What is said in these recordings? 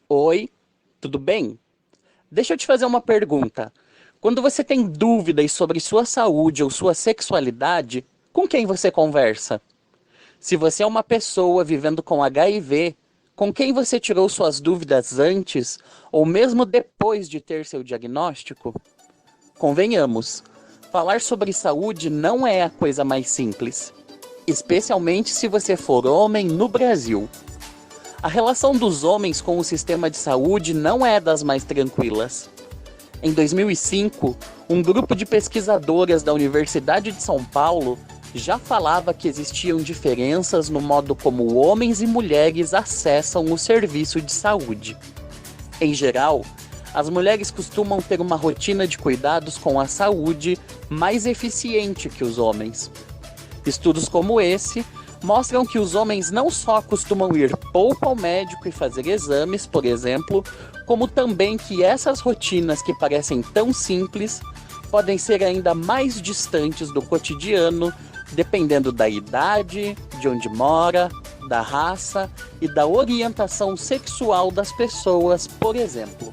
Oi, tudo bem? Deixa eu te fazer uma pergunta. Quando você tem dúvidas sobre sua saúde ou sua sexualidade, com quem você conversa? Se você é uma pessoa vivendo com HIV, com quem você tirou suas dúvidas antes ou mesmo depois de ter seu diagnóstico? Convenhamos, falar sobre saúde não é a coisa mais simples, especialmente se você for homem no Brasil. A relação dos homens com o sistema de saúde não é das mais tranquilas. Em 2005, um grupo de pesquisadoras da Universidade de São Paulo já falava que existiam diferenças no modo como homens e mulheres acessam o serviço de saúde. Em geral, as mulheres costumam ter uma rotina de cuidados com a saúde mais eficiente que os homens. Estudos como esse mostram que os homens não só costumam ir pouco ao médico e fazer exames, por exemplo, como também que essas rotinas que parecem tão simples podem ser ainda mais distantes do cotidiano, dependendo da idade, de onde mora, da raça e da orientação sexual das pessoas, por exemplo.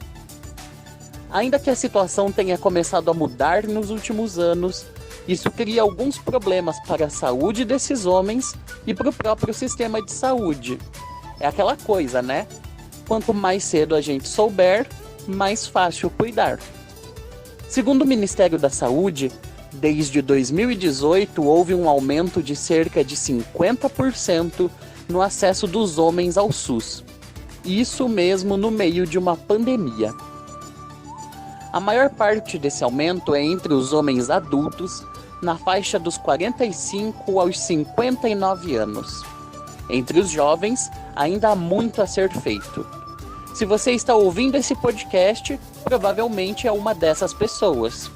Ainda que a situação tenha começado a mudar nos últimos anos, isso cria alguns problemas para a saúde desses homens e para o próprio sistema de saúde. É aquela coisa, né? Quanto mais cedo a gente souber, mais fácil cuidar. Segundo o Ministério da Saúde, desde 2018 houve um aumento de cerca de 50% no acesso dos homens ao SUS. Isso mesmo no meio de uma pandemia. A maior parte desse aumento é entre os homens adultos, na faixa dos 45 aos 59 anos. Entre os jovens, ainda há muito a ser feito. Se você está ouvindo esse podcast, provavelmente é uma dessas pessoas.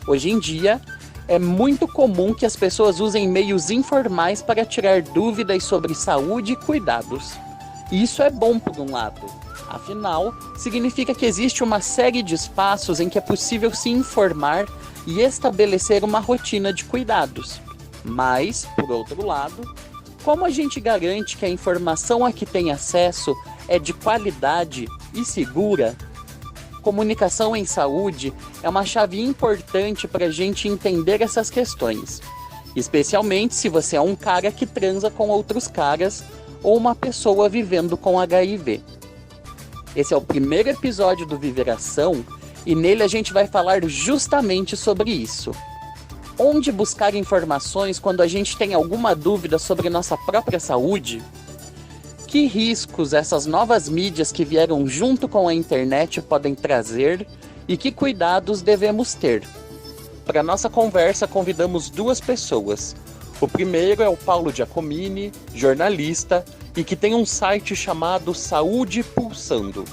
Hoje em dia, é muito comum que as pessoas usem meios informais para tirar dúvidas sobre saúde e cuidados. E isso é bom por um lado. Afinal, significa que existe uma série de espaços em que é possível se informar e estabelecer uma rotina de cuidados. Mas, por outro lado, como a gente garante que a informação a que tem acesso é de qualidade e segura? Comunicação em saúde é uma chave importante para a gente entender essas questões, especialmente se você é um cara que transa com outros caras ou uma pessoa vivendo com HIV. Esse é o primeiro episódio do Viveração e nele a gente vai falar justamente sobre isso. Onde buscar informações quando a gente tem alguma dúvida sobre nossa própria saúde? Que riscos essas novas mídias que vieram junto com a internet podem trazer e que cuidados devemos ter? Para nossa conversa, convidamos duas pessoas. O primeiro é o Paulo Giacomini, jornalista, e que tem um site chamado Saúde Pulsando.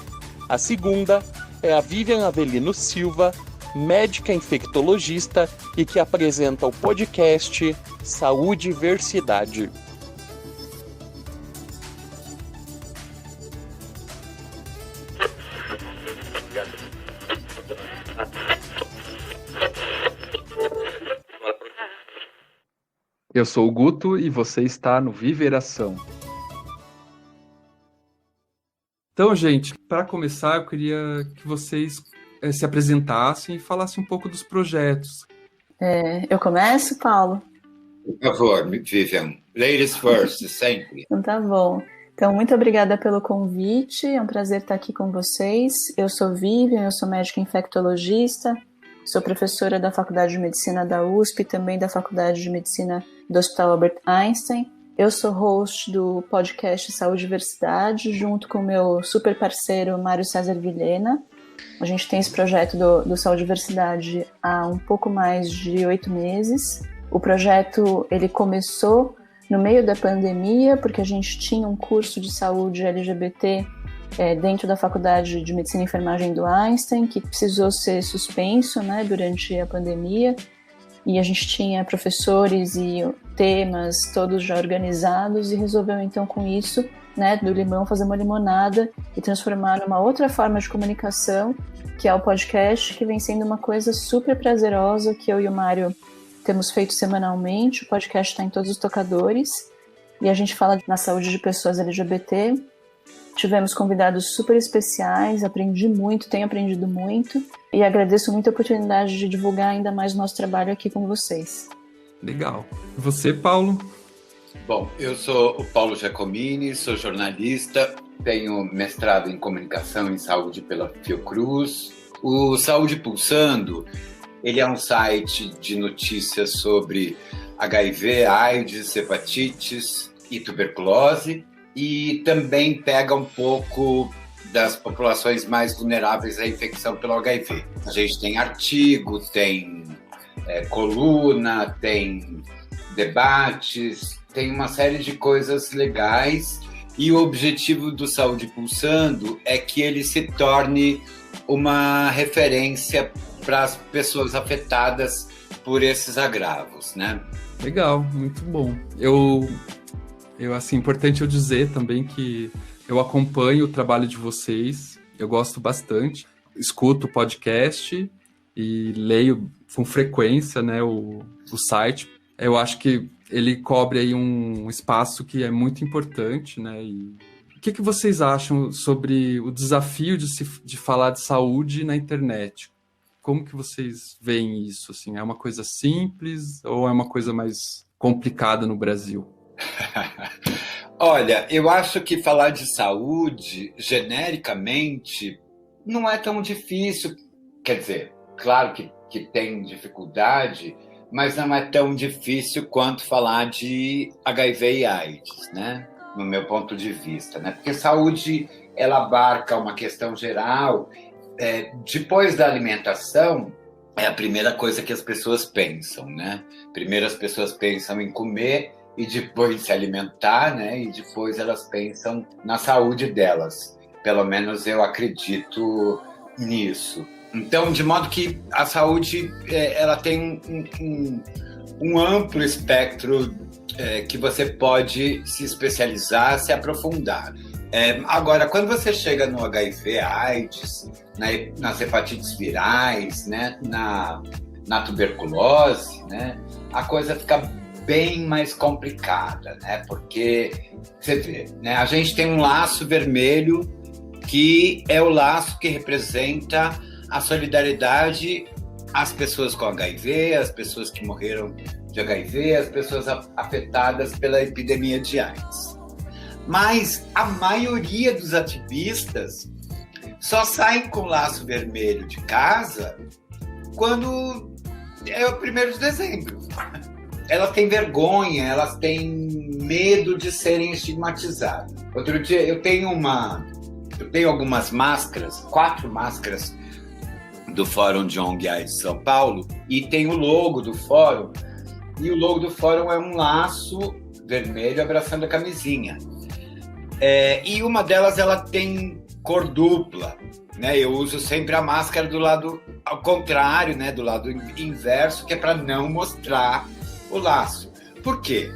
A segunda é a Vivian Avelino Silva, médica infectologista e que apresenta o podcast Saúde Diversidade. Eu sou o Guto e você está no Viveração. Então, gente, para começar, eu queria que vocês se apresentassem e falassem um pouco dos projetos. Eu começo, Paulo? Por favor, Vivian. Ladies first, sempre. Então tá bom. Então, muito obrigada pelo convite. É um prazer estar aqui com vocês. Eu sou Vivian, eu sou médica infectologista, sou professora da Faculdade de Medicina da USP e também da Faculdade de Medicina do Hospital Albert Einstein. Eu sou host do podcast Saúde e Diversidade, junto com o meu super parceiro Mário César Vilhena. A gente tem esse projeto do Saúde e Diversidade há um pouco mais de 8 meses. O projeto ele começou no meio da pandemia, porque a gente tinha um curso de saúde LGBT dentro da Faculdade de Medicina e Enfermagem do Einstein, que precisou ser suspenso, né, durante a pandemia. E a gente tinha professores e temas todos já organizados e resolveu então com isso, né, do limão fazer uma limonada e transformar numa outra forma de comunicação, que é o podcast, que vem sendo uma coisa super prazerosa que eu e o Mário temos feito semanalmente. O podcast está em todos os tocadores e a gente fala na saúde de pessoas LGBT Tivemos convidados super especiais, aprendi muito, tenho aprendido muito e agradeço muito a oportunidade de divulgar ainda mais o nosso trabalho aqui com vocês. Legal. E você, Paulo? Bom, eu sou o Paulo Giacomini, sou jornalista, tenho mestrado em comunicação em saúde pela Fiocruz. O Saúde Pulsando, ele é um site de notícias sobre HIV, AIDS, hepatites e tuberculose, e também pega um pouco das populações mais vulneráveis à infecção pelo HIV. A gente tem artigo, tem coluna, tem debates, tem uma série de coisas legais, e o objetivo do Saúde Pulsando é que ele se torne uma referência para as pessoas afetadas por esses agravos, né? Legal, muito bom. Eu assim, importante eu dizer também que eu acompanho o trabalho de vocês, eu gosto bastante, escuto o podcast e leio com frequência, né, o site. Eu acho que ele cobre aí um espaço que é muito importante, né? E o que vocês acham sobre o desafio de falar de saúde na internet? Como que vocês veem isso? Assim, é uma coisa simples ou é uma coisa mais complicada no Brasil? Olha, eu acho que falar de saúde, genericamente, não é tão difícil. Quer dizer, claro que tem dificuldade, mas não é tão difícil quanto falar de HIV e AIDS, né? No meu ponto de vista, né? Porque saúde, ela abarca uma questão geral. Depois da alimentação, é a primeira coisa que as pessoas pensam, né? Primeiro as pessoas pensam em comer e depois se alimentar, né? E depois elas pensam na saúde delas. Pelo menos eu acredito nisso. Então, de modo que a saúde ela tem um amplo espectro que você pode se especializar, se aprofundar. Agora, quando você chega no HIV, AIDS, nas hepatites virais, né, na tuberculose, né, a coisa fica bem mais complicada, né, porque, você vê, né, a gente tem um laço vermelho que é o laço que representa a solidariedade às pessoas com HIV, às pessoas que morreram de HIV, às pessoas afetadas pela epidemia de AIDS. Mas a maioria dos ativistas só saem com o laço vermelho de casa quando é o 1º de dezembro. Elas têm vergonha, elas têm medo de serem estigmatizadas. Outro dia eu tenho algumas máscaras, 4 máscaras do Fórum de ONG AIDS de São Paulo, e tem o logo do Fórum, e o logo do Fórum é um laço vermelho abraçando a camisinha. E uma delas ela tem cor dupla, né? Eu uso sempre a máscara do lado ao contrário, né? Do lado inverso, que é para não mostrar o laço. Por quê?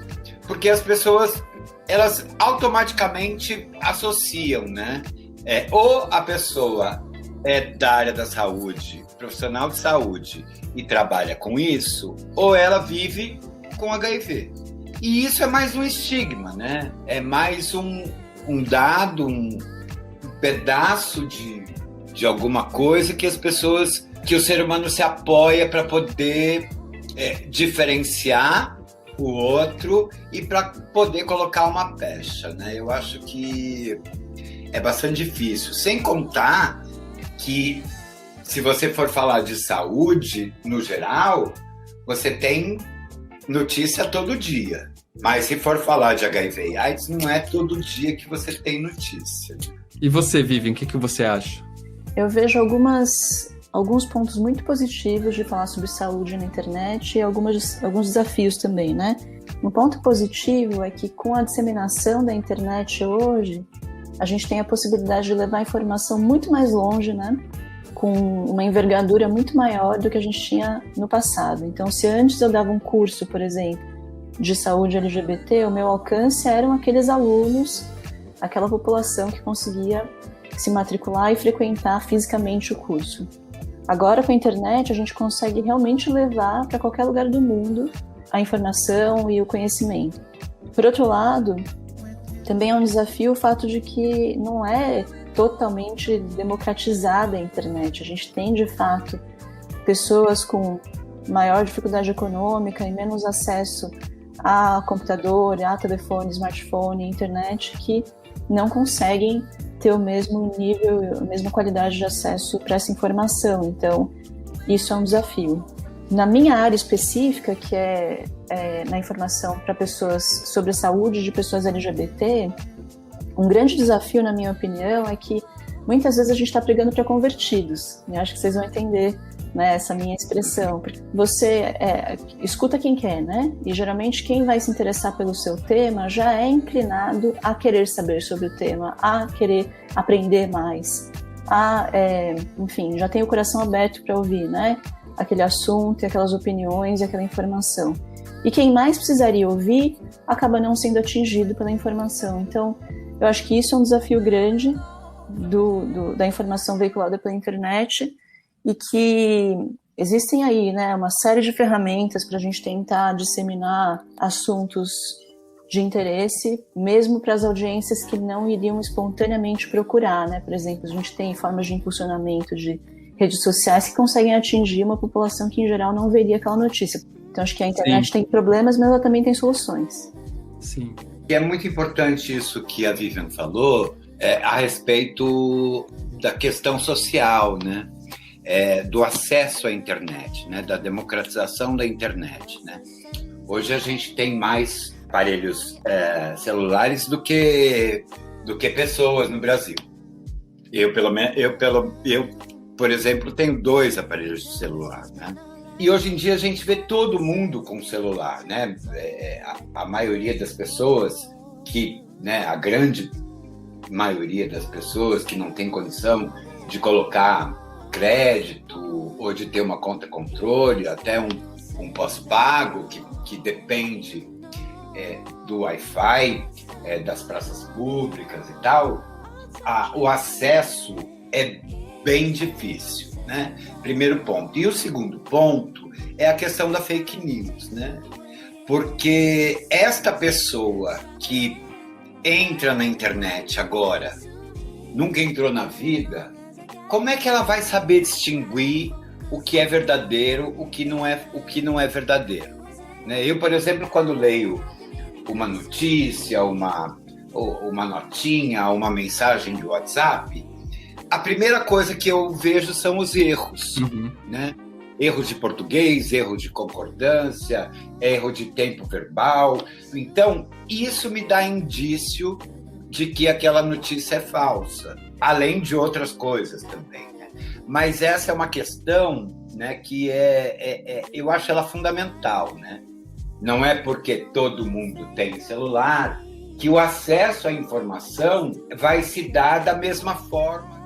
Porque as pessoas elas automaticamente associam, né? Ou a pessoa é da área da saúde, profissional de saúde, e trabalha com isso, ou ela vive com HIV. E isso é mais um estigma, né? É mais um dado, um pedaço de alguma coisa que o ser humano se apoia para poder diferenciar o outro e para poder colocar uma pecha, né? Eu acho que é bastante difícil. Sem contar que, se você for falar de saúde, no geral, você tem notícia todo dia. Mas se for falar de HIV e AIDS, não é todo dia que você tem notícia. E você, Vivian, o que você acha? Eu vejo alguns pontos muito positivos de falar sobre saúde na internet e alguns desafios também, né? Um ponto positivo é que com a disseminação da internet hoje, a gente tem a possibilidade de levar a informação muito mais longe, né? Com uma envergadura muito maior do que a gente tinha no passado. Então, se antes eu dava um curso, por exemplo, de saúde LGBT, o meu alcance eram aqueles alunos, aquela população que conseguia se matricular e frequentar fisicamente o curso. Agora, com a internet, a gente consegue realmente levar para qualquer lugar do mundo a informação e o conhecimento. Por outro lado, Também é um desafio o fato de que não é totalmente democratizada a internet. A gente tem, de fato, pessoas com maior dificuldade econômica e menos acesso a computador, a telefone, smartphone, internet, que não conseguem ter o mesmo nível, a mesma qualidade de acesso para essa informação. Então, isso é um desafio. Na minha área específica, que é na informação para pessoas sobre a saúde de pessoas LGBT, um grande desafio, na minha opinião, é que muitas vezes a gente está pregando para convertidos. Eu acho que vocês vão entender, né, essa minha expressão. Você escuta quem quer, né? E geralmente quem vai se interessar pelo seu tema já é inclinado a querer saber sobre o tema, a querer aprender mais, enfim, já tem o coração aberto para ouvir, né? Aquele assunto, aquelas opiniões e aquela informação. E quem mais precisaria ouvir acaba não sendo atingido pela informação. Então, eu acho que isso é um desafio grande da informação veiculada pela internet, e que existem aí, né, uma série de ferramentas para a gente tentar disseminar assuntos de interesse, mesmo para as audiências que não iriam espontaneamente procurar, né? Por exemplo, a gente tem formas de impulsionamento de redes sociais que conseguem atingir uma população que, em geral, não veria aquela notícia. Então, acho que a internet tem problemas, mas ela também tem soluções. Sim. E é muito importante isso que a Vivian falou a respeito da questão social, né? Do acesso à internet, né? Da democratização da internet, né? Hoje a gente tem mais aparelhos celulares do que pessoas no Brasil. Eu, por exemplo, tenho 2 aparelhos de celular, né? E hoje em dia a gente vê todo mundo com celular, né? A maioria das pessoas né, a grande maioria das pessoas que não tem condição de colocar crédito ou de ter uma conta controle, até um pós-pago que depende do Wi-Fi, das praças públicas e tal, o acesso é bem difícil, né? Primeiro ponto. E o segundo ponto é a questão da fake news, né? Porque esta pessoa que entra na internet agora, nunca entrou na vida, como é que ela vai saber distinguir o que é verdadeiro, o que não é verdadeiro? Né? Eu, por exemplo, quando leio uma notícia, uma notinha, uma mensagem de WhatsApp, a primeira coisa que eu vejo são os erros, né? Erros de português, erro de concordância, erro de tempo verbal. Então, isso me dá indício de que aquela notícia é falsa, além de outras coisas também, né? Mas essa é uma questão, né, que eu acho ela fundamental, né? Não é porque todo mundo tem celular que o acesso à informação vai se dar da mesma forma.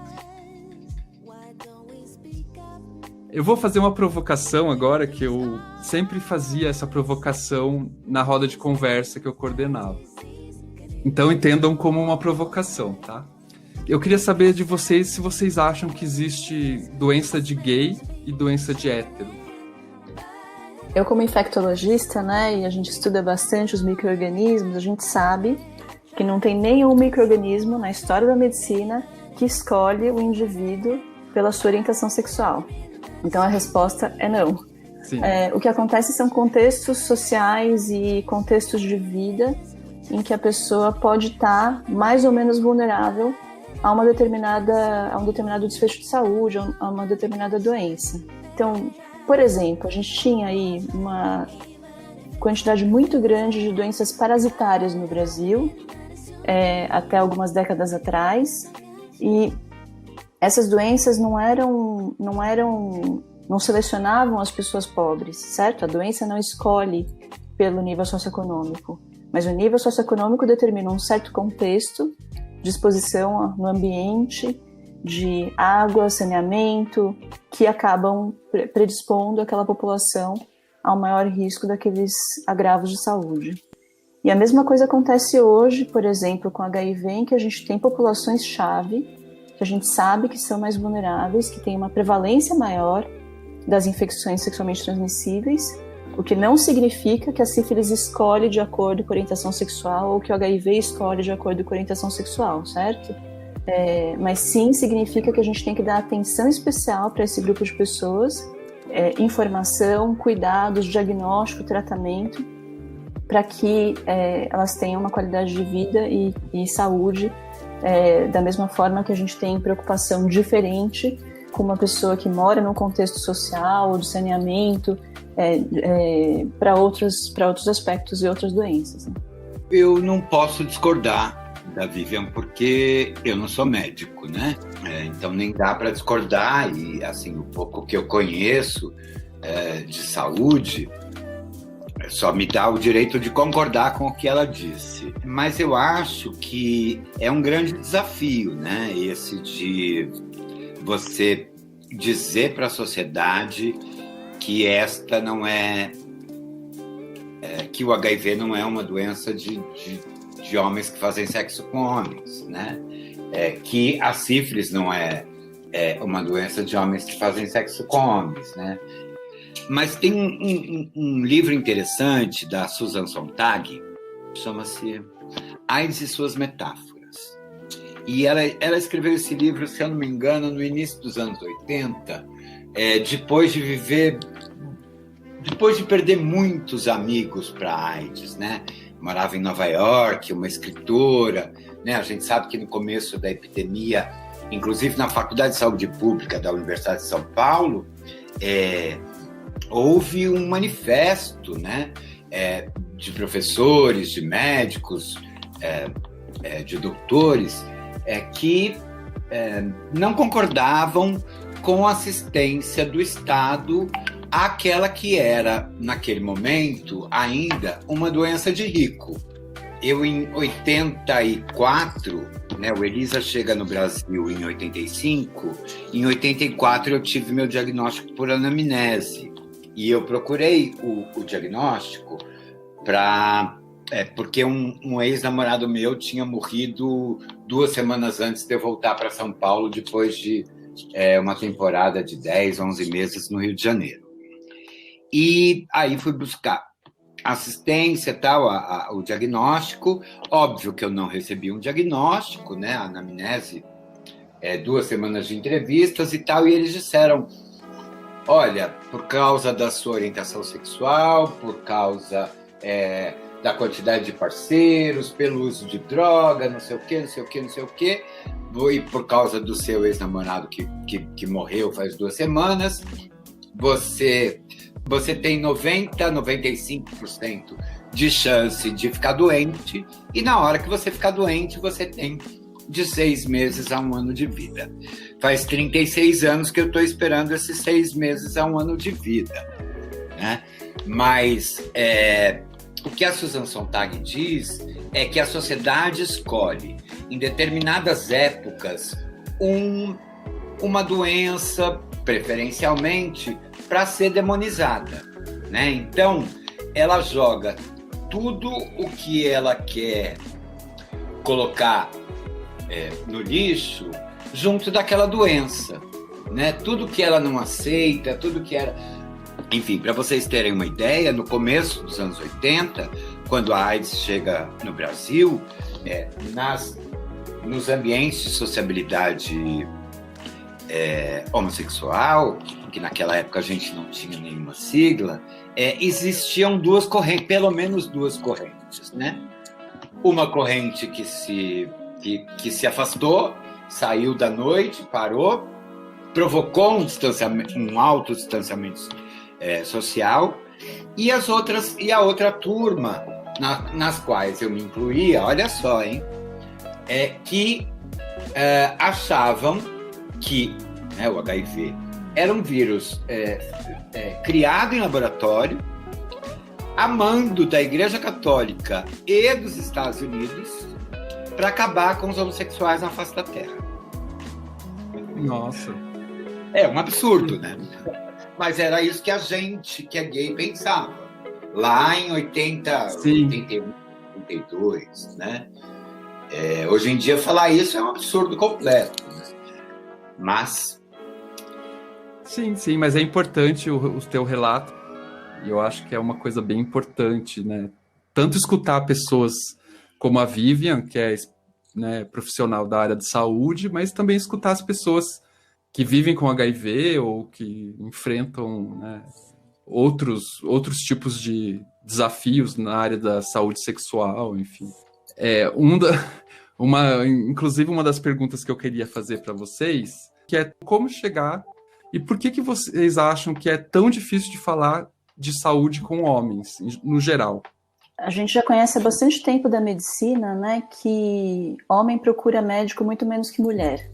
Eu vou fazer uma provocação agora, que eu sempre fazia essa provocação na roda de conversa que eu coordenava. Então entendam como uma provocação, tá? Eu queria saber de vocês se vocês acham que existe doença de gay e doença de hétero. Eu, como infectologista, né, e a gente estuda bastante os micro-organismos, a gente sabe que não tem nenhum micro-organismo na história da medicina que escolhe o indivíduo pela sua orientação sexual. Então a resposta é não. O que acontece são contextos sociais e contextos de vida em que a pessoa pode estar mais ou menos vulnerável a um determinado desfecho de saúde, a uma determinada doença. Então, por exemplo, a gente tinha aí uma quantidade muito grande de doenças parasitárias no Brasil, até algumas décadas atrás, e essas doenças não selecionavam as pessoas pobres, certo? A doença não escolhe pelo nível socioeconômico, mas o nível socioeconômico determina um certo contexto de exposição no ambiente, de água, saneamento, que acabam predispondo aquela população ao maior risco daqueles agravos de saúde. E a mesma coisa acontece hoje, por exemplo, com HIV, em que a gente tem populações-chave que a gente sabe que são mais vulneráveis, que têm uma prevalência maior das infecções sexualmente transmissíveis, O que não significa que a sífilis escolhe de acordo com a orientação sexual ou que o HIV escolhe de acordo com a orientação sexual, certo? Mas sim significa que a gente tem que dar atenção especial para esse grupo de pessoas, informação, cuidados, diagnóstico, tratamento, para que elas tenham uma qualidade de vida e saúde, da mesma forma que a gente tem preocupação diferente com uma pessoa que mora num contexto social ou de saneamento, para outros aspectos e outras doenças, né? Eu não posso discordar da Vivian, porque eu não sou médico, né? Então nem dá para discordar, e assim, o pouco que eu conheço de saúde só me dá o direito de concordar com o que ela disse. Mas eu acho que é um grande desafio, né? Esse de você dizer para a sociedade que esta não que o HIV não é uma doença de homens que fazem sexo com homens, né? Que a sífilis não é uma doença de homens que fazem sexo com homens, né? Mas tem um livro interessante da Susan Sontag, chama-se AIDS e Suas Metáforas. E ela escreveu esse livro, se eu não me engano, no início dos anos 80, depois de perder muitos amigos para a AIDS, né? Morava em Nova York, uma escritora, né? A gente sabe que no começo da epidemia, inclusive na Faculdade de Saúde Pública da Universidade de São Paulo, houve um manifesto, né? De professores, de médicos, de doutores, que não concordavam com a assistência do Estado àquela que era, naquele momento, ainda uma doença de rico. Eu, em 84, né, o Elisa chega no Brasil em 85, em 84 eu tive meu diagnóstico por anamnese. E eu procurei o diagnóstico porque um ex-namorado meu tinha morrido 2 semanas antes de eu voltar para São Paulo, depois de uma temporada de 10, 11 meses no Rio de Janeiro. E aí fui buscar assistência, tal, o diagnóstico. Óbvio que eu não recebi um diagnóstico, né? A anamnese, 2 semanas de entrevistas e tal, e eles disseram: olha, por causa da sua orientação sexual, por causa da quantidade de parceiros, pelo uso de droga, não sei o quê, e por causa do seu ex-namorado que morreu faz 2 semanas, você tem 95% de chance de ficar doente, e na hora que você ficar doente, você tem de 6 meses a 1 ano de vida. Faz 36 anos que eu estou esperando esses 6 meses a 1 ano de vida, né? Mas o que a Susan Sontag diz é que a sociedade escolhe, em determinadas épocas, uma doença, preferencialmente, para ser demonizada, né? Então, ela joga tudo o que ela quer colocar no lixo junto daquela doença, né? Tudo que ela não aceita, tudo que era... Enfim, para vocês terem uma ideia, no começo dos anos 80, quando a AIDS chega no Brasil, nos ambientes de sociabilidade homossexual, que naquela época a gente não tinha nenhuma sigla, existiam 2 correntes, pelo menos 2 correntes, né? Uma corrente que se afastou, saiu da noite, parou, provocou um alto distanciamento social, e a outra turma, nas quais eu me incluía, olha só, hein, que achavam que o HIV era um vírus criado em laboratório, a mando da Igreja Católica e dos Estados Unidos, para acabar com os homossexuais na face da Terra. Nossa. É um absurdo, né? Mas era isso que a gente, que é gay, pensava. Lá em 80, sim. 81, 82, né? Hoje em dia, falar isso é um absurdo completo. Né? Mas... Sim, mas é importante o teu relato, E eu acho que é uma coisa bem importante, né? Tanto escutar pessoas como a Vivian, que é, né, profissional da área de saúde, mas também escutar as pessoas que vivem com HIV ou que enfrentam, né, outros tipos de desafios na área da saúde sexual, enfim. Inclusive, uma das perguntas que eu queria fazer para vocês, que é como chegar e por que vocês acham que é tão difícil de falar de saúde com homens, no geral? A gente já conhece há bastante tempo da medicina, né, que homem procura médico muito menos que mulher.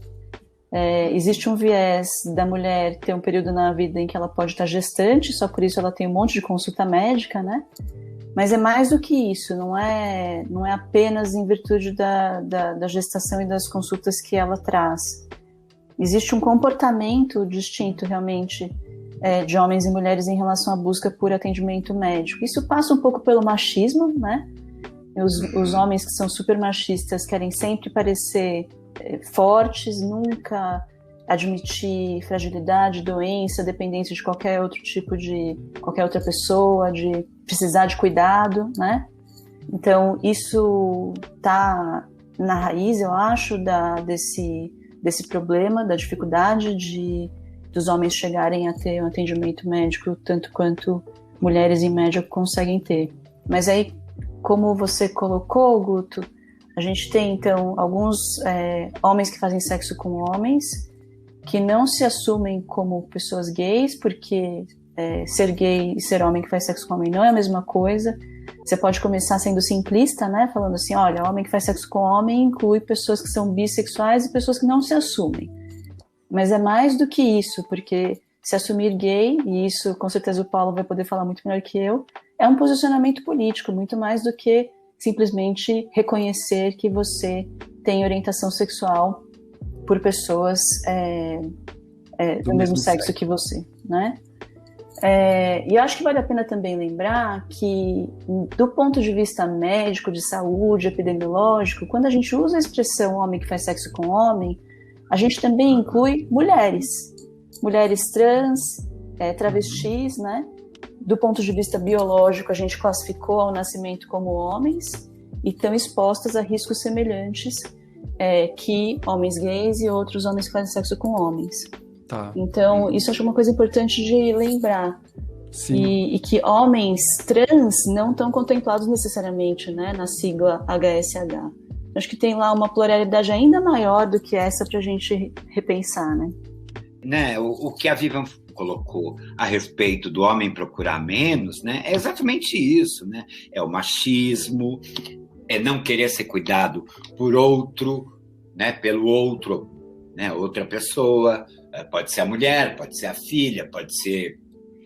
Existe um viés da mulher ter um período na vida em que ela pode estar gestante, só por isso ela tem um monte de consulta médica, né? Mas é mais do que isso, não é apenas em virtude da gestação e das consultas que ela traz. Existe um comportamento distinto, realmente, de homens e mulheres em relação à busca por atendimento médico. Isso passa um pouco pelo machismo, né? Os homens que são super machistas querem sempre parecer fortes, nunca admitir fragilidade, doença, dependência de qualquer outra pessoa, de precisar de cuidado, né? Então, isso está na raiz, eu acho, desse problema, da dificuldade dos homens chegarem a ter um atendimento médico tanto quanto mulheres em média conseguem ter. Mas aí, como você colocou, Guto, a gente tem, então, alguns homens que fazem sexo com homens que não se assumem como pessoas gays, porque ser gay e ser homem que faz sexo com homem não é a mesma coisa. Você pode começar sendo simplista, né? Falando assim, olha, homem que faz sexo com homem inclui pessoas que são bissexuais e pessoas que não se assumem. Mas é mais do que isso, porque se assumir gay, e isso com certeza o Paulo vai poder falar muito melhor que eu, é um posicionamento político, muito mais do que simplesmente reconhecer que você tem orientação sexual por pessoas do mesmo sexo que você, né? E eu acho que vale a pena também lembrar que, do ponto de vista médico, de saúde, epidemiológico, quando a gente usa a expressão homem que faz sexo com homem, a gente também inclui mulheres trans, travestis, né? Do ponto de vista biológico, a gente classificou ao nascimento como homens e estão expostas a riscos semelhantes que homens gays e outros homens que fazem sexo com homens. Tá. Então, isso eu acho uma coisa importante de lembrar. Sim. E que homens trans não estão contemplados necessariamente, né, na sigla HSH. Acho que tem lá uma pluralidade ainda maior do que essa para a gente repensar, né? O que a Vivian colocou a respeito do homem procurar menos, né, é exatamente isso, né? É o machismo, é não querer ser cuidado por outro, né, pelo outro, né, outra pessoa. Pode ser a mulher, pode ser a filha, pode ser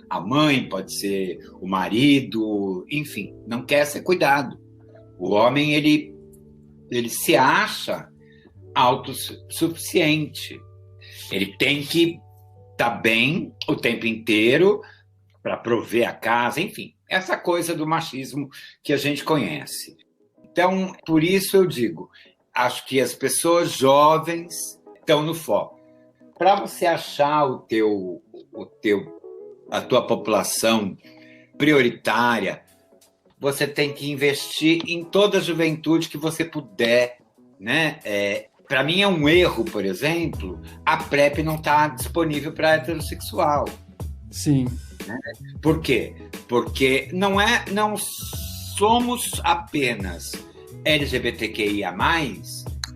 a mãe, pode ser o marido, enfim, não quer ser cuidado. O homem, ele se acha autossuficiente. Ele tem que estar bem o tempo inteiro para prover a casa, enfim, essa coisa do machismo que a gente conhece. Então, por isso eu digo, acho que as pessoas jovens estão no foco. Para você achar a tua população prioritária, você tem que investir em toda a juventude que você puder, né? Para mim é um erro, por exemplo, a PrEP não estar disponível para heterossexual. Sim. Né? Por quê? Porque não somos apenas LGBTQIA+,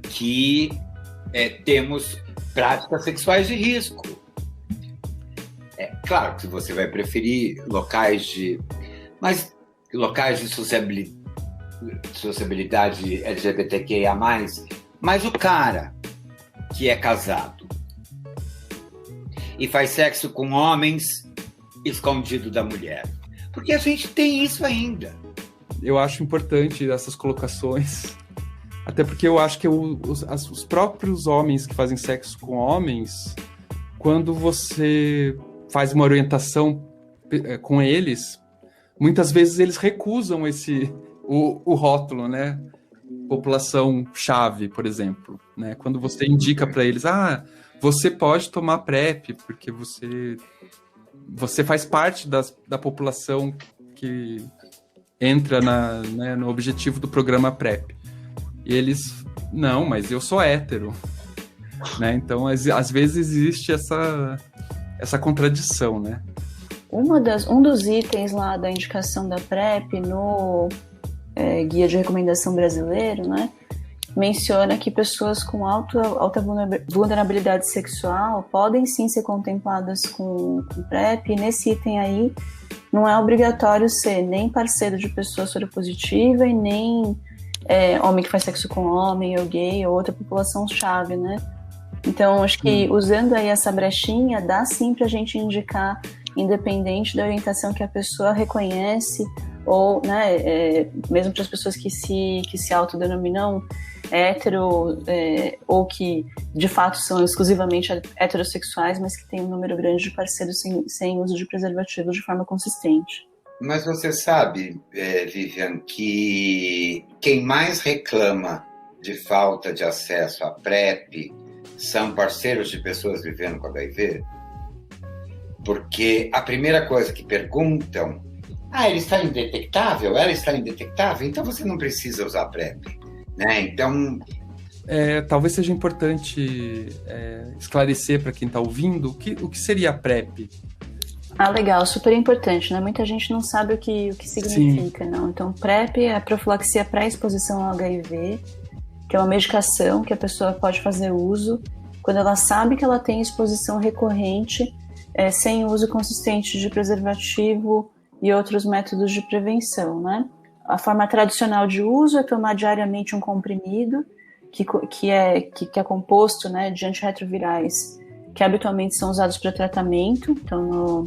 que temos práticas sexuais de risco. Claro que você vai preferir locais de sociabilidade LGBTQIA+, mas o cara que é casado e faz sexo com homens escondido da mulher. Porque a gente tem isso ainda. Eu acho importante essas colocações, até porque eu acho que os próprios homens que fazem sexo com homens, quando você faz uma orientação com eles, muitas vezes eles recusam o rótulo, né? População-chave, por exemplo, né? Quando você indica para eles, você pode tomar PrEP, porque você você faz parte da população que entra no objetivo do programa PrEP. E eles, não, mas eu sou hétero. Né? Então, às vezes existe essa contradição, né? Um dos itens lá da indicação da PrEP no Guia de Recomendação Brasileiro, né, menciona que pessoas com alta vulnerabilidade sexual podem sim ser contempladas com PrEP, e nesse item aí não é obrigatório ser nem parceiro de pessoa soropositiva e nem homem que faz sexo com homem ou gay ou outra população-chave, né? Então, acho que usando aí essa brechinha, dá sim pra gente indicar, independente da orientação que a pessoa reconhece, ou, né, mesmo para as pessoas que se autodenominam hétero, ou que de fato são exclusivamente heterossexuais, mas que tem um número grande de parceiros sem uso de preservativo de forma consistente. Mas você sabe, Vivian, que quem mais reclama de falta de acesso à PrEP são parceiros de pessoas vivendo com HIV? Porque a primeira coisa que perguntam, ele está indetectável? Ela está indetectável? Então você não precisa usar PrEP, né? Então... talvez seja importante esclarecer para quem está ouvindo o que seria a PrEP. Legal, super importante, né? Muita gente não sabe o que significa, não. Então, PrEP é a profilaxia pré-exposição ao HIV, que é uma medicação que a pessoa pode fazer uso quando ela sabe que ela tem exposição recorrente sem uso consistente de preservativo e outros métodos de prevenção, né? A forma tradicional de uso é tomar diariamente um comprimido que é composto, né, de antirretrovirais que habitualmente são usados para tratamento. Então,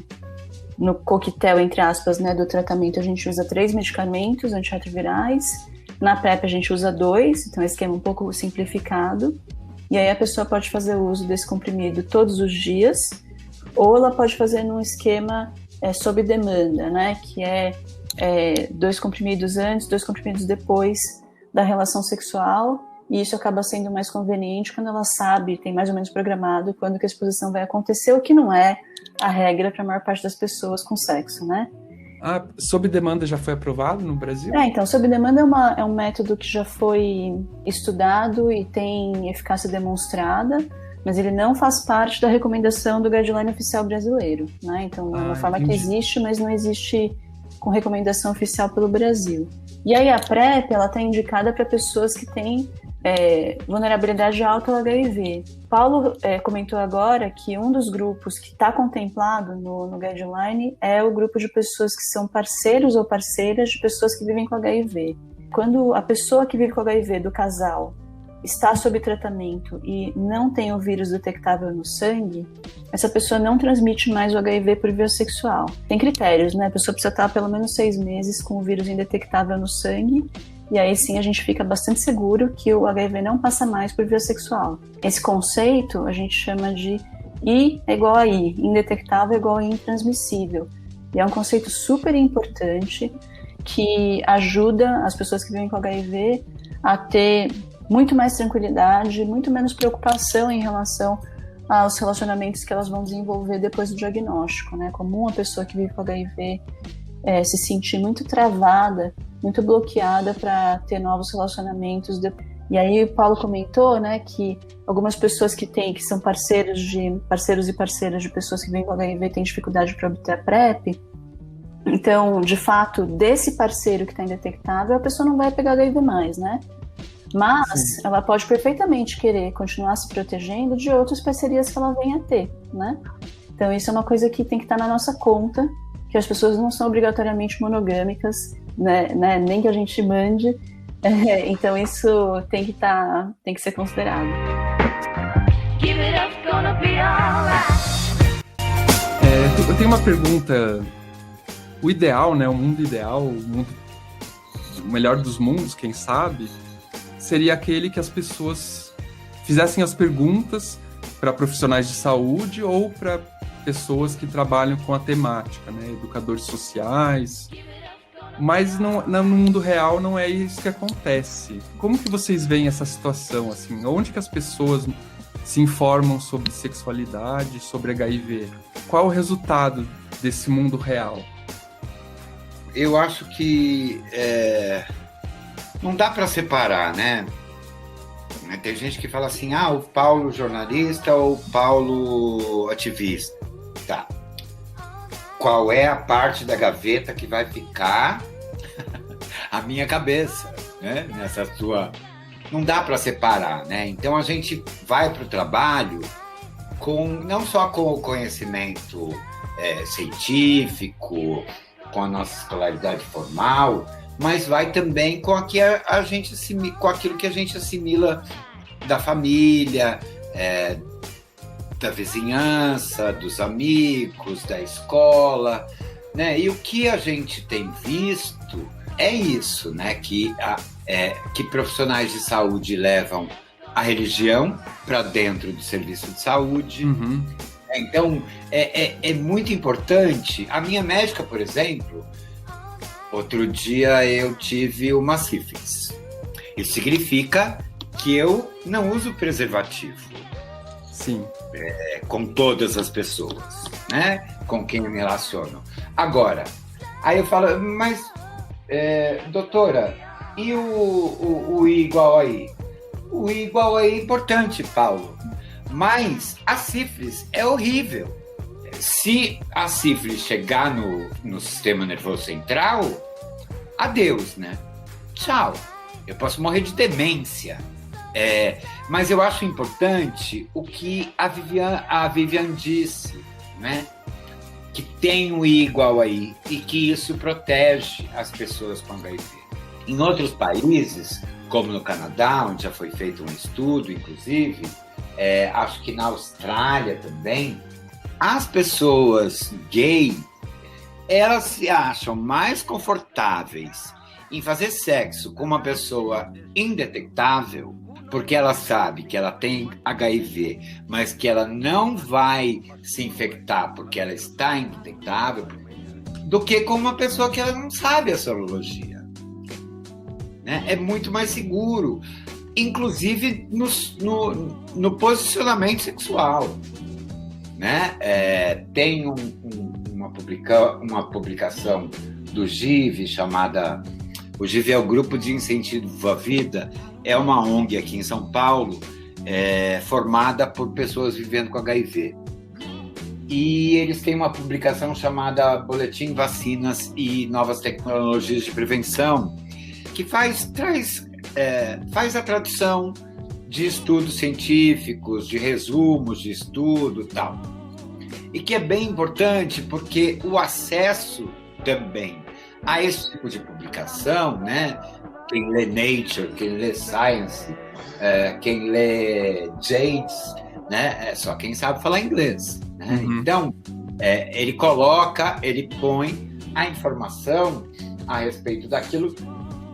no coquetel, entre aspas, né, do tratamento, a gente usa 3 medicamentos antirretrovirais. Na PrEP a gente usa 2, então é um esquema um pouco simplificado. E aí a pessoa pode fazer uso desse comprimido todos os dias, ou ela pode fazer num esquema sob demanda, né, que é 2 comprimidos antes, 2 comprimidos depois da relação sexual, e isso acaba sendo mais conveniente quando ela sabe, tem mais ou menos programado quando que a exposição vai acontecer, o que não é a regra para a maior parte das pessoas com sexo, né? Sob demanda já foi aprovado no Brasil? Então, sob demanda é um método que já foi estudado e tem eficácia demonstrada, mas ele não faz parte da recomendação do Guideline Oficial Brasileiro, né? Então, é uma forma que existe, mas não existe com recomendação oficial pelo Brasil. E aí a PrEP, ela está indicada para pessoas que têm vulnerabilidade alta ao HIV. Paulo comentou agora que um dos grupos que está contemplado no Guideline é o grupo de pessoas que são parceiros ou parceiras de pessoas que vivem com HIV. Quando a pessoa que vive com HIV do casal está sob tratamento e não tem o vírus detectável no sangue, essa pessoa não transmite mais o HIV por via sexual. Tem critérios, né? A pessoa precisa estar pelo menos 6 meses com o vírus indetectável no sangue, e aí sim a gente fica bastante seguro que o HIV não passa mais por via sexual. Esse conceito a gente chama de I é igual a I, indetectável é igual a intransmissível. E é um conceito super importante que ajuda as pessoas que vivem com HIV a ter muito mais tranquilidade, muito menos preocupação em relação aos relacionamentos que elas vão desenvolver depois do diagnóstico, né? É comum a pessoa que vive com HIV se sentir muito travada, muito bloqueada para ter novos relacionamentos. E aí o Paulo comentou, né, que algumas pessoas que são parceiros e parceiras de pessoas que vivem com HIV têm dificuldade para obter a PrEP. Então, de fato, desse parceiro que está indetectável, a pessoa não vai pegar HIV mais, né? Mas sim, ela pode perfeitamente querer continuar se protegendo de outras parcerias que ela venha a ter, né? Então isso é uma coisa que tem que estar na nossa conta, que as pessoas não são obrigatoriamente monogâmicas, né? Nem que a gente mande. Então isso tem que ser considerado. Eu tenho uma pergunta. O ideal, né? O mundo ideal, o melhor dos mundos, quem sabe, seria aquele que as pessoas fizessem as perguntas para profissionais de saúde ou para pessoas que trabalham com a temática, né? Educadores sociais. Mas no mundo real não é isso que acontece. Como que vocês veem essa situação? Assim? Onde que as pessoas se informam sobre sexualidade, sobre HIV? Qual é o resultado desse mundo real? Eu acho que não dá para separar, né? Tem gente que fala assim, o Paulo jornalista ou o Paulo ativista. Tá. Qual é a parte da gaveta que vai ficar a minha cabeça, né? Nessa sua... Não dá para separar, né? Então a gente vai para o trabalho não só com o conhecimento científico, com a nossa escolaridade formal, mas vai também com com aquilo que a gente assimila da família, da vizinhança, dos amigos, da escola, né? E o que a gente tem visto é isso, né? Que profissionais de saúde levam a religião para dentro do serviço de saúde. Uhum. Então, é muito importante. A minha médica, por exemplo, outro dia eu tive uma sífilis. Isso significa que eu não uso preservativo. Sim. Com todas as pessoas, né? Com quem eu me relaciono. Agora, aí eu falo, mas, doutora, e o I igual a I? O I igual a I é importante, Paulo. Mas a sífilis é horrível. Se a sífilis chegar no sistema nervoso central, adeus, né? Tchau. Eu posso morrer de demência. Mas eu acho importante o que a Vivian disse, né? Que tem o I igual a I e que isso protege as pessoas com HIV. Em outros países, como no Canadá, onde já foi feito um estudo, inclusive, acho que na Austrália também, as pessoas gay, elas se acham mais confortáveis em fazer sexo com uma pessoa indetectável, porque ela sabe que ela tem HIV, mas que ela não vai se infectar porque ela está indetectável, do que com uma pessoa que ela não sabe a sorologia. Né? É muito mais seguro, inclusive no posicionamento sexual. Né? Tem uma publicação do GIV chamada... O GIV é o Grupo de Incentivo à Vida, é uma ONG aqui em São Paulo, formada por pessoas vivendo com HIV. E eles têm uma publicação chamada Boletim Vacinas e Novas Tecnologias de Prevenção, que faz a tradução de estudos científicos, de resumos de estudo e tal. E que é bem importante porque o acesso também a esse tipo de publicação, né? Quem lê Nature, quem lê Science, quem lê Jades, né? É só quem sabe falar inglês. Né? Uhum. Então, ele põe a informação a respeito daquilo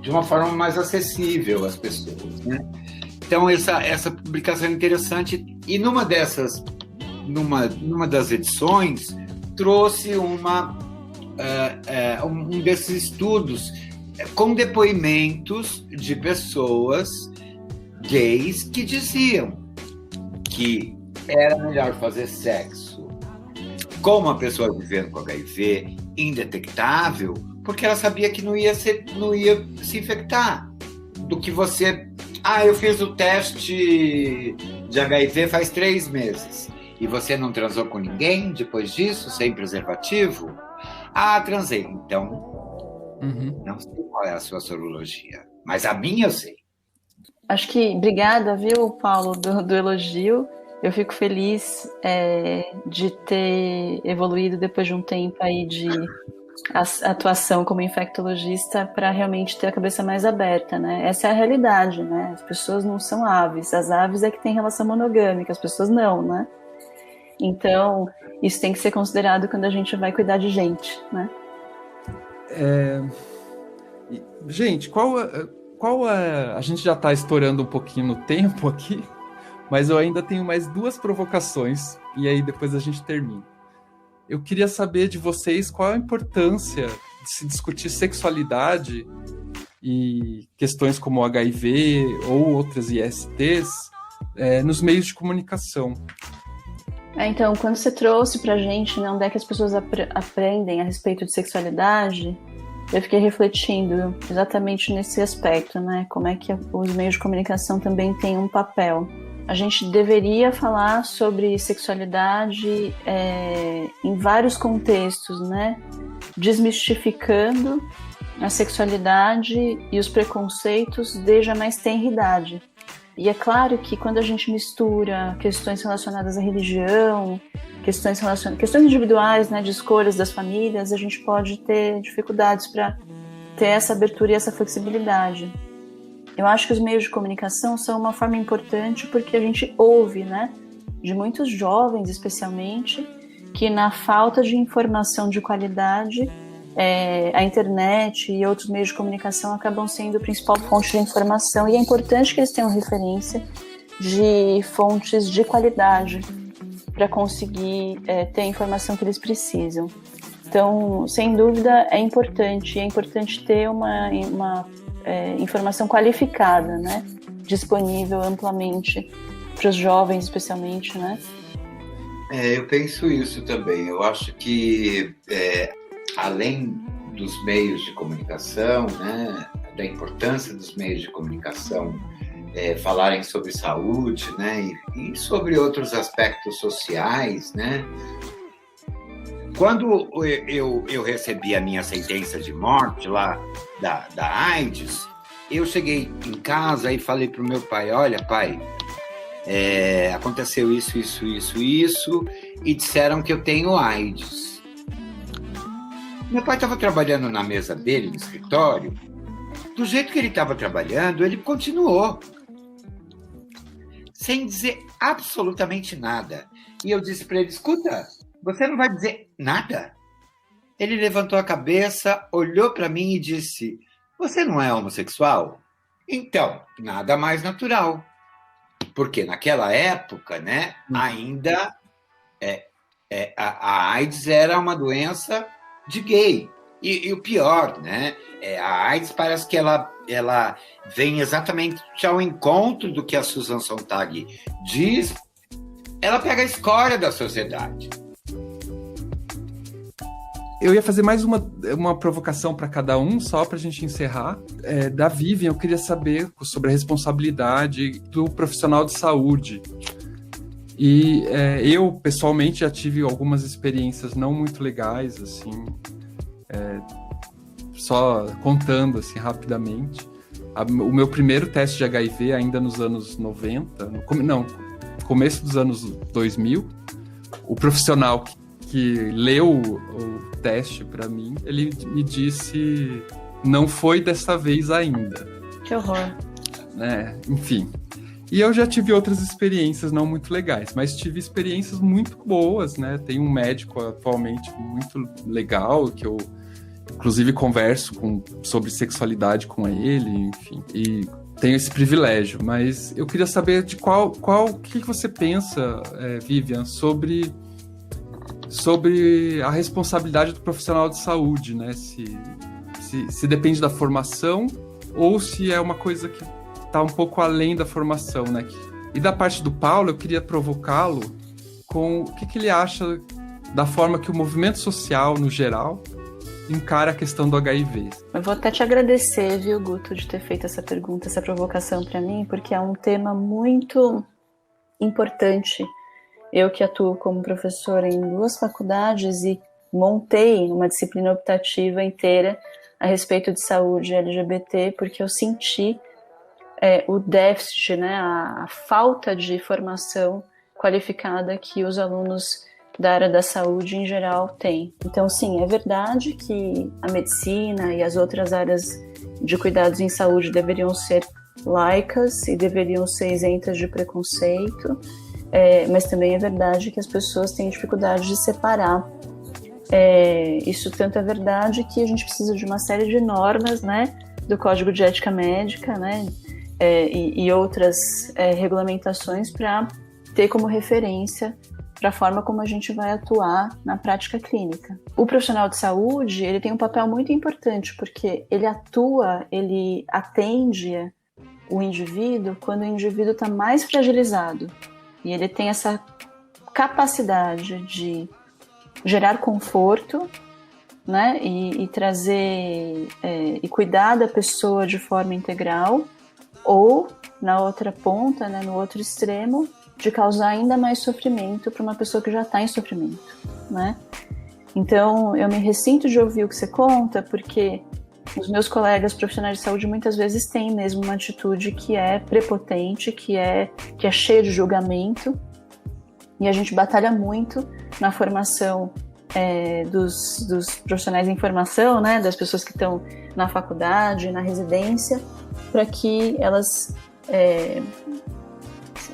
de uma forma mais acessível às pessoas. Né? Então, essa publicação é interessante. E numa das edições, trouxe um desses estudos com depoimentos de pessoas gays que diziam que era melhor fazer sexo com uma pessoa vivendo com HIV indetectável, porque ela sabia que não ia se infectar, do que você... eu fiz o teste de HIV faz 3 meses e você não transou com ninguém depois disso, sem preservativo? Transei. Então, não sei qual é a sua sorologia, mas a minha eu sei. Acho que, obrigada, viu, Paulo, do elogio. Eu fico feliz de ter evoluído depois de um tempo aí de atuação como infectologista para realmente ter a cabeça mais aberta, né? Essa é a realidade, né? As pessoas não são aves. As aves é que têm relação monogâmica, as pessoas não, né? Então, isso tem que ser considerado quando a gente vai cuidar de gente, né? Gente, a gente já está estourando um pouquinho no tempo aqui, mas eu ainda tenho mais 2 provocações e aí depois a gente termina. Eu queria saber de vocês qual a importância de se discutir sexualidade e questões como HIV ou outras ISTs nos meios de comunicação. Então, quando você trouxe pra gente, né, onde é que as pessoas aprendem a respeito de sexualidade, eu fiquei refletindo exatamente nesse aspecto, né? Como é que os meios de comunicação também têm um papel. A gente deveria falar sobre sexualidade em vários contextos, né? Desmistificando a sexualidade e os preconceitos desde a mais tenra idade. E é claro que quando a gente mistura questões relacionadas à religião, questões individuais, né, de escolhas das famílias, a gente pode ter dificuldades para ter essa abertura e essa flexibilidade. Eu acho que os meios de comunicação são uma forma importante porque a gente ouve, né, de muitos jovens especialmente, que na falta de informação de qualidade, a internet e outros meios de comunicação acabam sendo a principal fonte de informação, e é importante que eles tenham referência de fontes de qualidade para conseguir ter a informação que eles precisam. Então, sem dúvida, é importante ter uma informação qualificada, né, disponível amplamente para os jovens, especialmente, né? Eu penso isso também. Eu acho que além dos meios de comunicação, né, da importância dos meios de comunicação falarem sobre saúde, né, e sobre outros aspectos sociais, né. Quando eu recebi a minha sentença de morte lá da AIDS, eu cheguei em casa e falei para o meu pai: olha, pai, aconteceu isso, e disseram que eu tenho AIDS. Meu pai estava trabalhando na mesa dele, no escritório. Do jeito que ele estava trabalhando, ele continuou, sem dizer absolutamente nada. E eu disse para ele: escuta, você não vai dizer nada? Ele levantou a cabeça, olhou para mim e disse: você não é homossexual? Então, nada mais natural. Porque naquela época, né, ainda a AIDS era uma doença de gay. E o pior, né, a AIDS parece que ela vem exatamente ao encontro do que a Susan Sontag diz. Ela pega a escória da sociedade. Eu ia fazer mais uma provocação para cada um, só para a gente encerrar. Da Vivian, eu queria saber sobre a responsabilidade do profissional de saúde. E eu, pessoalmente, já tive algumas experiências não muito legais, assim, só contando assim, rapidamente. O meu primeiro teste de HIV, ainda nos anos 90, começo dos anos 2000, o profissional que leu o teste para mim, ele me disse: não foi dessa vez ainda. Que horror. Enfim. E eu já tive outras experiências não muito legais, mas tive experiências muito boas, né? Tem um médico atualmente muito legal, que eu inclusive converso sobre sexualidade com ele, enfim, e tenho esse privilégio. Mas eu queria saber de o que você pensa, Vivian, sobre a responsabilidade do profissional de saúde, né? Se depende da formação ou se é uma coisa que está um pouco além da formação, né? E da parte do Paulo, eu queria provocá-lo com o que ele acha da forma que o movimento social, no geral, encara a questão do HIV. Eu vou até te agradecer, viu, Guto, de ter feito essa pergunta, essa provocação para mim, porque é um tema muito importante. Eu que atuo como professora em 2 faculdades e montei uma disciplina optativa inteira a respeito de saúde LGBT, porque eu senti o déficit, né, a falta de formação qualificada que os alunos da área da saúde em geral têm. Então, sim, é verdade que a medicina e as outras áreas de cuidados em saúde deveriam ser laicas e deveriam ser isentas de preconceito, mas também é verdade que as pessoas têm dificuldade de separar. Isso tanto é verdade que a gente precisa de uma série de normas, né, do Código de Ética Médica, né, e outras regulamentações para ter como referência para a forma como a gente vai atuar na prática clínica. O profissional de saúde, ele tem um papel muito importante, porque ele atende o indivíduo quando o indivíduo está mais fragilizado. E ele tem essa capacidade de gerar conforto, né, e trazer e cuidar da pessoa de forma integral, ou na outra ponta, né, no outro extremo, de causar ainda mais sofrimento para uma pessoa que já está em sofrimento, né? Então, eu me ressinto de ouvir o que você conta, porque os meus colegas profissionais de saúde muitas vezes têm mesmo uma atitude que é prepotente, que é cheia de julgamento, e a gente batalha muito na formação dos profissionais em formação, né, das pessoas que estão na faculdade, na residência, para que elas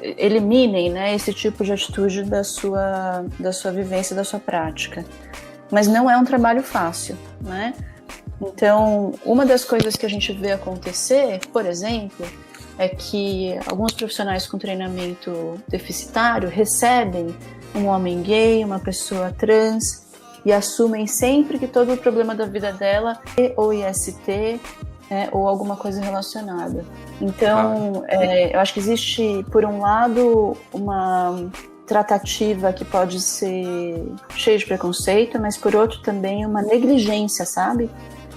eliminem, né, esse tipo de atitude da sua vivência, da sua prática. Mas não é um trabalho fácil, né? Então, uma das coisas que a gente vê acontecer, por exemplo, é que alguns profissionais com treinamento deficitário recebem um homem gay, uma pessoa trans, e assumem sempre que todo o problema da vida dela é ou IST, ou alguma coisa relacionada. Então, eu acho que existe, por um lado, uma tratativa que pode ser cheia de preconceito, mas por outro também uma negligência, sabe?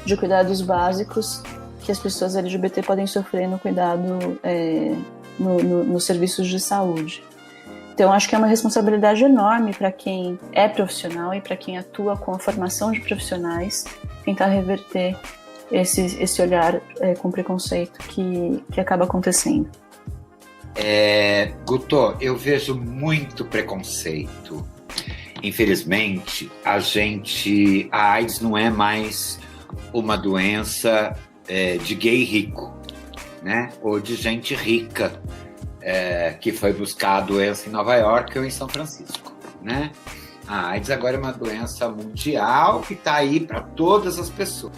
De cuidados básicos que as pessoas LGBT podem sofrer no cuidado nos serviços de saúde. Então, acho que é uma responsabilidade enorme para quem é profissional e para quem atua com a formação de profissionais tentar reverter esse olhar com preconceito que acaba acontecendo. Guto, eu vejo muito preconceito. Infelizmente, a AIDS não é mais uma doença de gay rico, né? Ou de gente rica que foi buscar a doença em Nova York ou em São Francisco, né? A AIDS agora é uma doença mundial que está aí para todas as pessoas.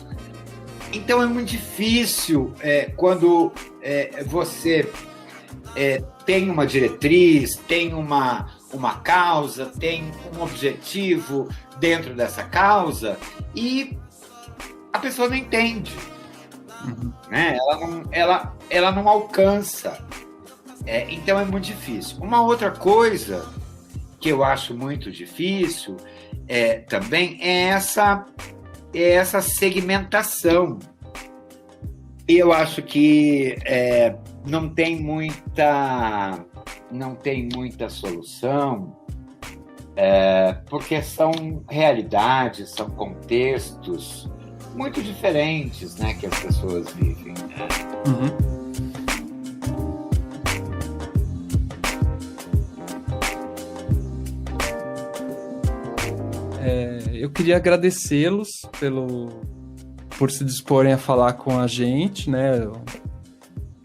Então é muito difícil quando você tem uma diretriz, tem uma causa, tem um objetivo dentro dessa causa e a pessoa não entende, né? Ela não alcança. Então é muito difícil. Uma outra coisa que eu acho muito difícil também é essa segmentação. Eu acho que não tem muita solução, porque são realidades, são contextos muito diferentes, né, que as pessoas vivem. Eu queria agradecê-los por se disporem a falar com a gente, né?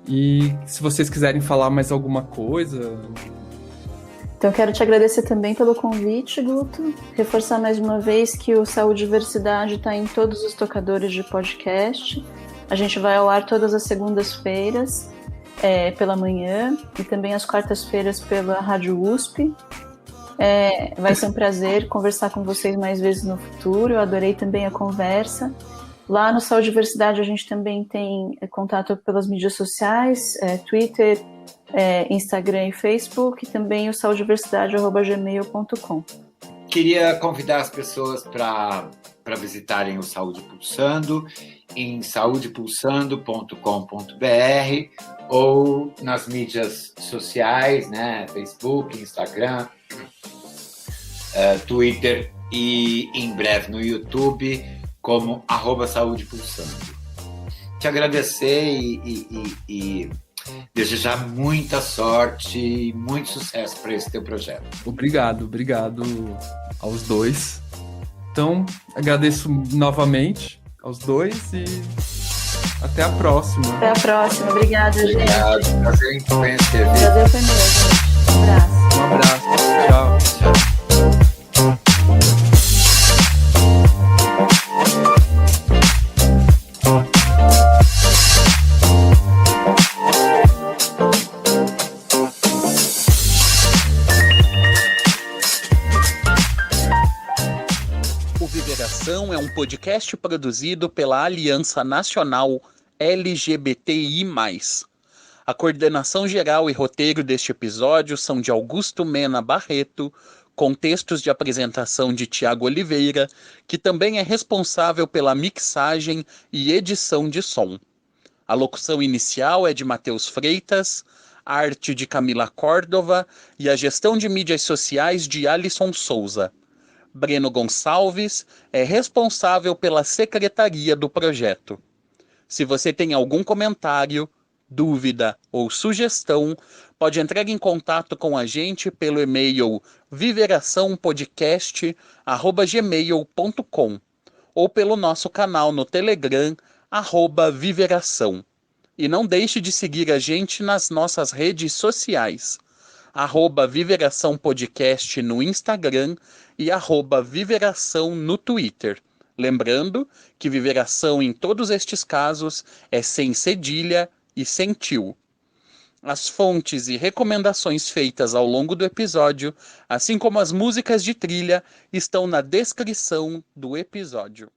E se vocês quiserem falar mais alguma coisa... Então, eu quero te agradecer também pelo convite, Guto. Reforçar mais uma vez que o Saúde e Diversidade está em todos os tocadores de podcast. A gente vai ao ar todas as segundas-feiras, pela manhã, e também às quartas-feiras pela Rádio USP. Vai ser um prazer conversar com vocês mais vezes no futuro. Eu adorei também a conversa. Lá no Saúde e Diversidade a gente também tem contato pelas mídias sociais, Twitter, Instagram e Facebook, e também o saudediversidade@gmail.com. Queria convidar as pessoas para visitarem o Saúde Pulsando em saudepulsando.com.br ou nas mídias sociais, né? Facebook, Instagram, Twitter e em breve no YouTube como @saudepulsando. Te agradecer e desejar muita sorte e muito sucesso para esse teu projeto. Obrigado aos dois. Então, agradeço novamente aos dois e até a próxima. Até a próxima. Obrigada, gente. Obrigado. Prazer em te conhecer. Prazer foi meu, gente. Um abraço. Um abraço. Tchau. É um podcast produzido pela Aliança Nacional LGBTI+. A coordenação geral e roteiro deste episódio são de Augusto Mena Barreto, com textos de apresentação de Tiago Oliveira, que também é responsável pela mixagem e edição de som. A locução inicial é de Matheus Freitas, a arte de Camila Córdova e a gestão de mídias sociais de Alisson Souza. Breno Gonçalves é responsável pela secretaria do projeto. Se você tem algum comentário, dúvida ou sugestão, pode entrar em contato com a gente pelo e-mail viveraçãopodcast@gmail.com ou pelo nosso canal no Telegram, @viveração. E não deixe de seguir a gente nas nossas redes sociais, @viveração podcast no Instagram e @viveração no Twitter. Lembrando que viveração em todos estes casos é sem cedilha e sem tio. As fontes e recomendações feitas ao longo do episódio, assim como as músicas de trilha, estão na descrição do episódio.